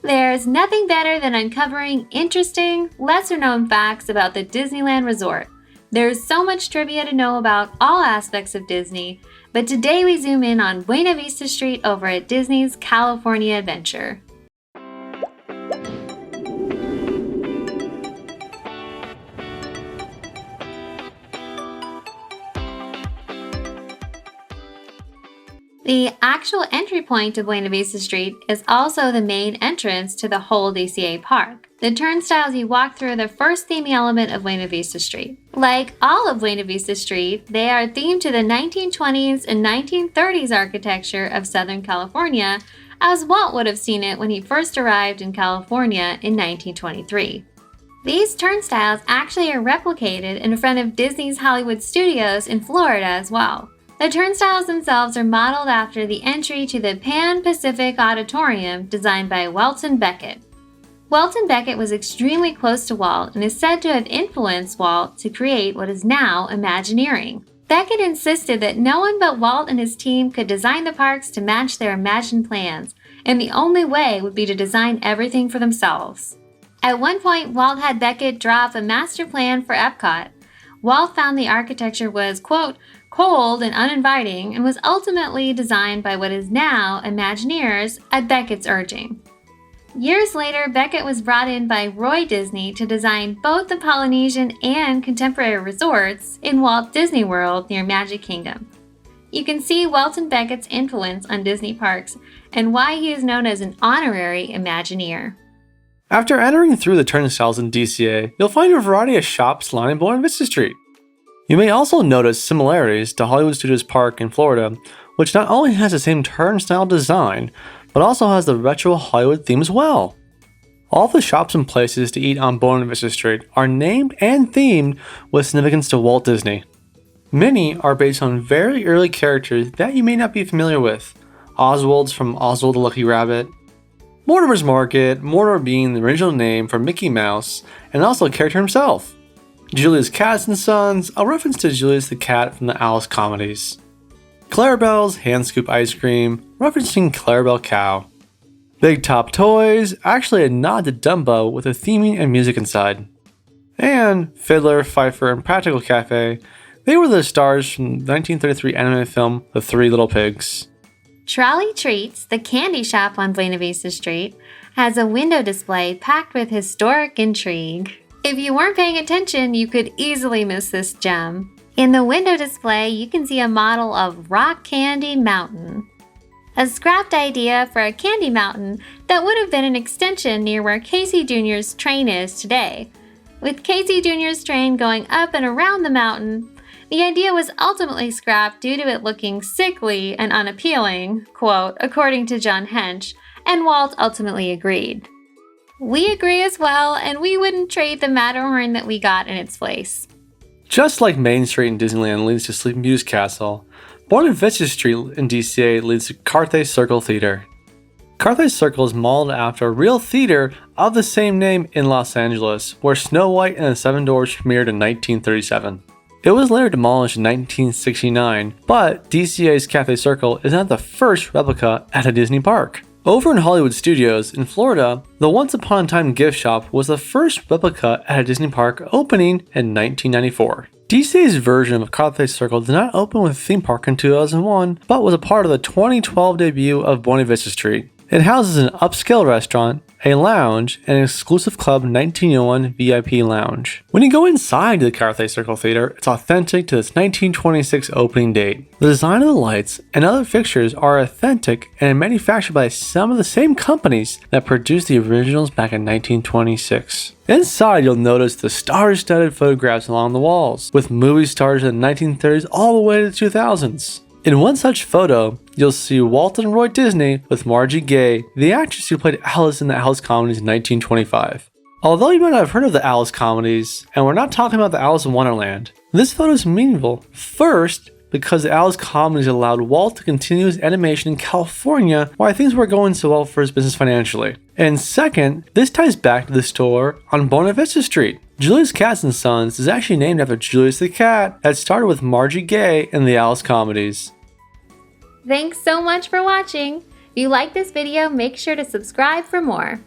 There's nothing better than uncovering interesting, lesser-known facts about the Disneyland Resort. There's so much trivia to know about all aspects of Disney, but today we zoom in on Buena Vista Street over at Disney's California Adventure. The actual entry point to Buena Vista Street is also the main entrance to the whole DCA park. The turnstiles you walk through are the first theming element of Buena Vista Street. Like all of Buena Vista Street, they are themed to the 1920s and 1930s architecture of Southern California, as Walt would have seen it when he first arrived in California in 1923. These turnstiles actually are replicated in front of Disney's Hollywood Studios in Florida as well. The turnstiles themselves are modeled after the entry to the Pan-Pacific Auditorium designed by Welton Becket. Welton Becket was extremely close to Walt and is said to have influenced Walt to create what is now Imagineering. Becket insisted that no one but Walt and his team could design the parks to match their imagined plans, and the only way would be to design everything for themselves. At one point, Walt had Becket draw up a master plan for Epcot. Walt found the architecture was, quote, cold and uninviting, and was ultimately designed by what is now Imagineers at Beckett's urging. Years later, Becket was brought in by Roy Disney to design both the Polynesian and contemporary resorts in Walt Disney World near Magic Kingdom. You can see Welton Beckett's influence on Disney parks and why he is known as an honorary Imagineer. After entering through the turnstiles in DCA, you'll find a variety of shops lining Buena Vista Street. You may also notice similarities to Hollywood Studios Park in Florida, which not only has the same turnstile design, but also has the retro Hollywood theme as well. All the shops and places to eat on Buena Vista Street are named and themed with significance to Walt Disney. Many are based on very early characters that you may not be familiar with. Oswald's from Oswald the Lucky Rabbit, Mortimer's Market, Mortimer being the original name for Mickey Mouse, and also a character himself. Julius Cats and Sons, a reference to Julius the Cat from the Alice comedies. Clarabelle's Hand Scoop Ice Cream, referencing Clarabelle Cow. Big Top Toys, actually a nod to Dumbo with a theming and music inside. And Fiddler, Fifer, and Practical Cafe, they were the stars from the 1933 animated film The Three Little Pigs. Trolley Treats, the candy shop on Buena Vista Street, has a window display packed with historic intrigue. If you weren't paying attention, you could easily miss this gem. In the window display, you can see a model of Rock Candy Mountain, a scrapped idea for a candy mountain that would have been an extension near where Casey Jr.'s train is today. With Casey Jr.'s train going up and around the mountain, the idea was ultimately scrapped due to it looking sickly and unappealing, quote, according to John Hench, and Walt ultimately agreed. We agree as well, and we wouldn't trade the Matterhorn that we got in its place. Just like Main Street in Disneyland leads to Sleeping Beauty's castle, Buena Vista Street in DCA leads to Carthage Circle Theater. Carthage Circle is modeled after a real theater of the same name in Los Angeles, where Snow White and the Seven Dwarfs premiered in 1937. It was later demolished in 1969, but DCA's Cafe Circle is not the first replica at a Disney park. Over in Hollywood Studios in Florida, the Once Upon a Time gift shop was the first replica at a Disney park opening in 1994. DCA's version of Carthage Circle did not open with a theme park in 2001, but was a part of the 2012 debut of Buena Vista Street. It houses an upscale restaurant, a lounge, and an exclusive Club 1901 VIP lounge. When you go inside the Carthage Circle Theater, it's authentic to its 1926 opening date. The design of the lights and other fixtures are authentic and manufactured by some of the same companies that produced the originals back in 1926. Inside, you'll notice the star-studded photographs along the walls, with movie stars in the 1930s all the way to the 2000s. In one such photo, you'll see Walt and Roy Disney with Margie Gay, the actress who played Alice in the Alice comedies in 1925. Although you might not have heard of the Alice comedies, and we're not talking about the Alice in Wonderland, this photo is meaningful. First, because the Alice comedies allowed Walt to continue his animation in California while things were going so well for his business financially. And second, this ties back to the store on Buena Vista Street. Julius Cats and Sons is actually named after Julius the Cat that started with Margie Gay in the Alice comedies. Thanks so much for watching. If you like this video, make sure to subscribe for more.